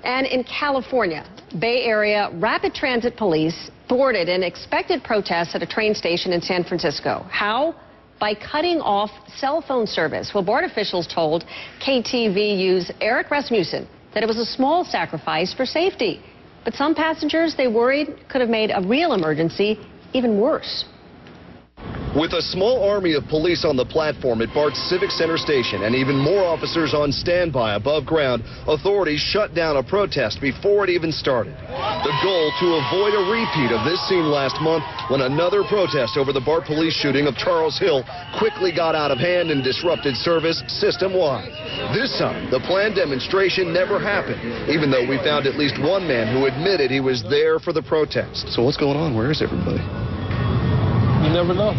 And in California, Bay Area Rapid Transit Police thwarted an expected protest at a train station in San Francisco. How? By cutting off cell phone service. Well, BART officials told KTVU's Eric Rasmussen that it was a small sacrifice for safety. But some passengers, they worried, could have made a real emergency even worse. With a small army of police on the platform at BART's Civic Center station and even more officers on standby above ground, authorities shut down a protest before it even started. The goal to avoid a repeat of this scene last month when another protest over the BART police shooting of Charles Hill quickly got out of hand and disrupted service system-wide. This time, the planned demonstration never happened, even though we found at least one man who admitted he was there for the protest. So what's going on? Where is everybody? You never know.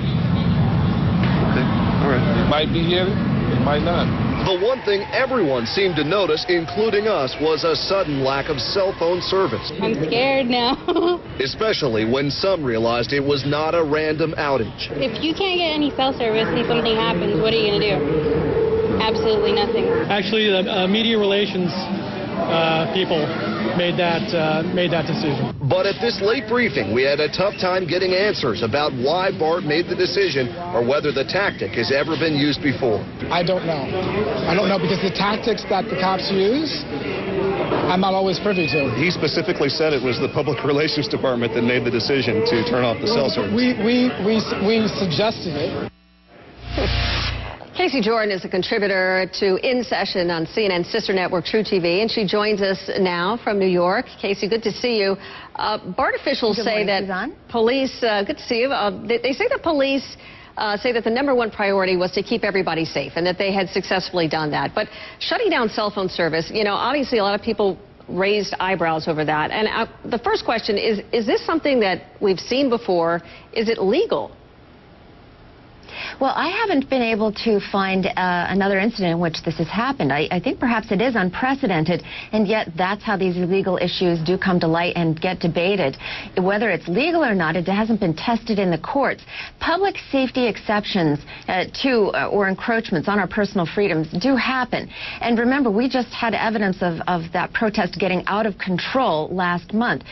All right. It might be here, it might not. The one thing everyone seemed to notice, including us, was a sudden lack of cell phone service. I'm scared now. Especially when some realized it was not a random outage. If you can't get any cell service and something happens, what are you going to do? Absolutely nothing. Actually, the media relations people made that decision. But at this late briefing, we had a tough time getting answers about why BART made the decision or whether the tactic has ever been used before. I don't know. I don't know because the tactics that the cops use, I'm not always privy to. He specifically said it was the public relations department that made the decision to turn off the cell service. We suggested it. Casey Jordan is a contributor to In Session on CNN's sister network, True TV, and she joins us now from New York. Casey, good to see you. BART officials say that police, good to see you. They say that police say that the #1 priority was to keep everybody safe and that they had successfully done that. But shutting down cell phone service, you know, obviously a lot of people raised eyebrows over that. And the first question is this something that we've seen before? Is it legal? Well, I haven't been able to find another incident in which this has happened. I think perhaps it is unprecedented, and yet that's how these legal issues do come to light and get debated. Whether it's legal or not, it hasn't been tested in the courts. Public safety exceptions or encroachments on our personal freedoms do happen. And remember, we just had evidence of that protest getting out of control last month.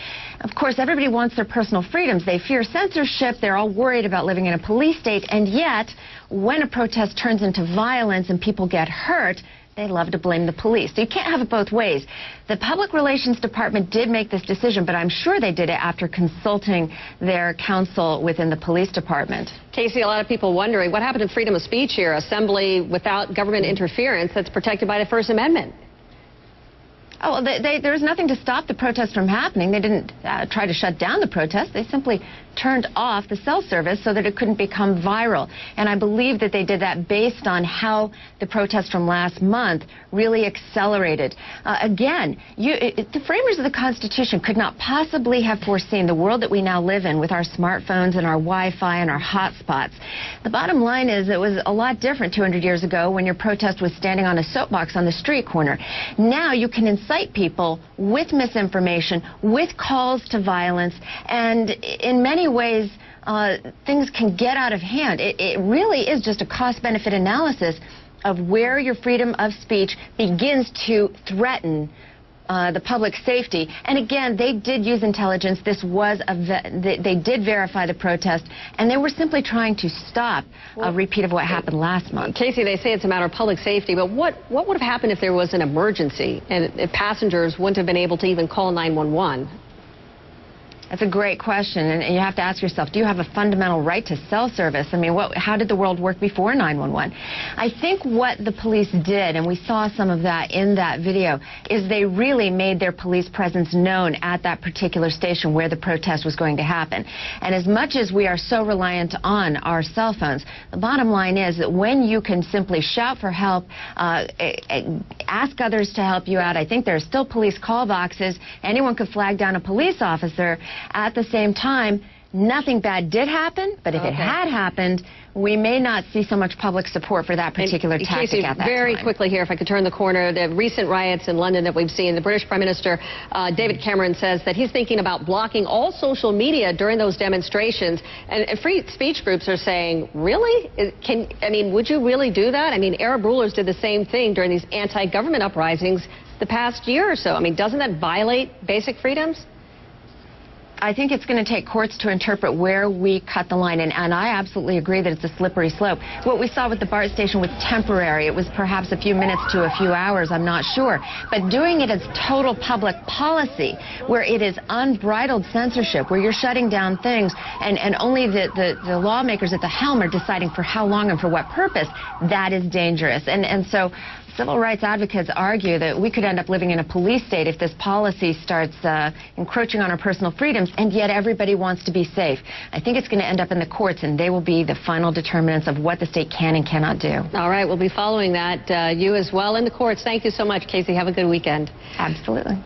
Of course, everybody wants their personal freedoms. They fear censorship. They're all worried about living in a police state, and yet when a protest turns into violence and people get hurt, they love to blame the police. So you can't have it both ways. The Public Relations Department did make this decision, but I'm sure they did it after consulting their counsel within the police department. Casey, a lot of people wondering, what happened to freedom of speech here? Assembly without government interference that's protected by the First Amendment. Oh, well, there was nothing to stop the protest from happening. They didn't try to shut down the protest. They simply turned off the cell service so that it couldn't become viral. And I believe that they did that based on how the protest from last month really accelerated. Again, the framers of the Constitution could not possibly have foreseen the world that we now live in with our smartphones and our Wi-Fi and our hotspots. The bottom line is it was a lot different 200 years ago when your protest was standing on a soapbox on the street corner. Now you can incite people with misinformation, with calls to violence, and in many ways, things can get out of hand. It really is just a cost-benefit analysis of where your freedom of speech begins to threaten the public safety. And again, they did use intelligence. This was they did verify the protest, and they were simply trying to stop a repeat of what happened last month. Casey, they say it's a matter of public safety, but what would have happened if there was an emergency and if passengers wouldn't have been able to even call 911? That's a great question, and you have to ask yourself, do you have a fundamental right to cell service? I mean, how did the world work before 911? I think what the police did, and we saw some of that in that video, is they really made their police presence known at that particular station where the protest was going to happen. And as much as we are so reliant on our cell phones, the bottom line is that when you can simply shout for help, ask others to help you out, I think there are still police call boxes. Anyone could flag down a police officer. At the same time, nothing bad did happen, but if it had happened, we may not see so much public support for that particular tactic Casey, at that very time. quickly here, if I could turn the corner, the recent riots in London that we've seen, the British Prime Minister David Cameron says that he's thinking about blocking all social media during those demonstrations. And free speech groups are saying, really? I mean, would you really do that? I mean, Arab rulers did the same thing during these anti-government uprisings the past year or so. I mean, doesn't that violate basic freedoms? I think it's going to take courts to interpret where we cut the line, and I absolutely agree that it's a slippery slope. What we saw with the BART station was temporary. It was perhaps a few minutes to a few hours, I'm not sure. But doing it as total public policy, where it is unbridled censorship, where you're shutting down things, and only the lawmakers at the helm are deciding for how long and for what purpose, that is dangerous. And so civil rights advocates argue that we could end up living in a police state if this policy starts encroaching on our personal freedoms, and yet everybody wants to be safe. I think it's going to end up in the courts, and they will be the final determinants of what the state can and cannot do. All right, we'll be following that. You as well in the courts. Thank you so much, Casey. Have a good weekend. Absolutely.